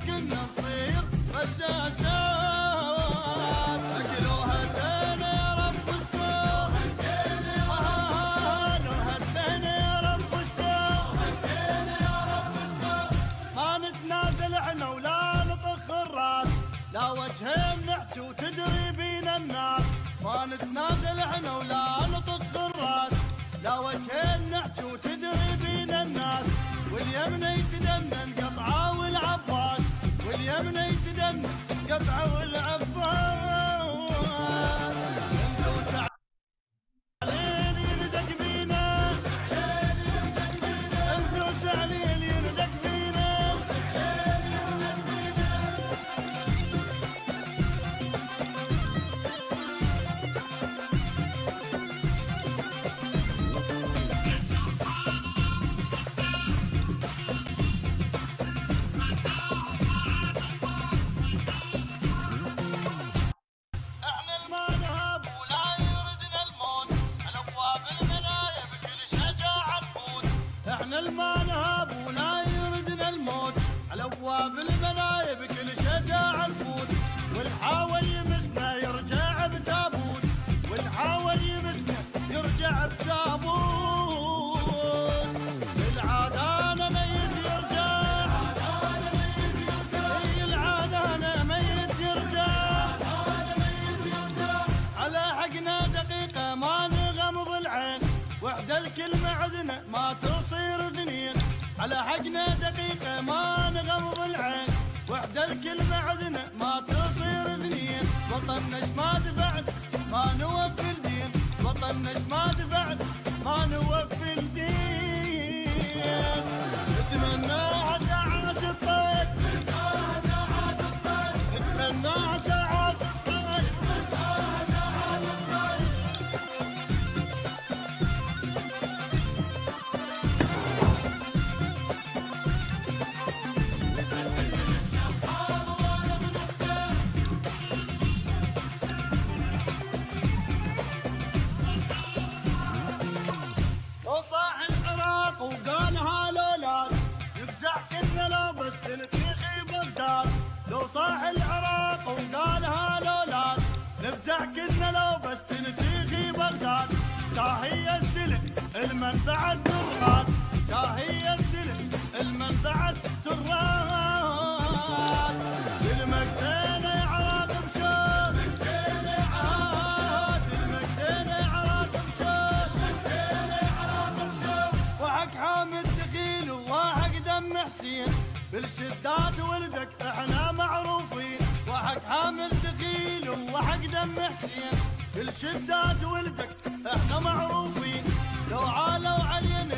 كنا نصير رشاشات. لو هدينا يا رب استر، لو هدينا يا رب استر، ما نتنازل احنا ولا نطخ الراس، لا وجهين نحكي وتدري بينا الناس. ما نتنازل احنا ولا نطخ الراس، لا وجهين نحكي وتدري بينا الناس. واليمن يتدنن قطعه والعباس، واليمن يتدنن قطعه والعباس. ندوس عليه يندق بينا، ندوس عليه يندق بينا. ما نهاب ولا يردنا الموت، على ابواب المنايا بكل شجاعه نفوت. والحاول يمسنا يرجع بتابوت، والحاول يمسنا يرجع بتابوت. العادانه ميت يرجع، العادانه ميت يرجع. على حقنا دقيقه ما نغمض العين، وحده الكلمه عدنا ما تصير اثنين. على حقنا دقيقة ما نغمض العين، وحده الكلمة عدنا ما تصير اثنين. وطننا اش ما دفعنا ما نوفي الدين، وطننا اش ما دفعنا ما نوفي الدين. نتمناها ساعات الطيب، نتمناها ساعات الطيب، نتمناها ساعات الطيب. وقالها لولاد نفزع كنا لو بس نتيخي بغداد. لو صاح العراق وقالها لولاد نفزع كنا لو بس نتيخي بغداد. تاهي السلم المنبع التراد، تاهي السلم المنبع التراد. المكسينة يا عراق بشوف، المكسينة يا عراق، المكسينة يا عراق بشوف، المكسينة يا عراق بشوف. وحق حامد ثقيل وحق دم حسين، بالشدات ولدك احنا معروفين. وحق حامل ثقيل وحق دم حسين، بالشدات ولدك احنا معروفين. لو عالوا علينا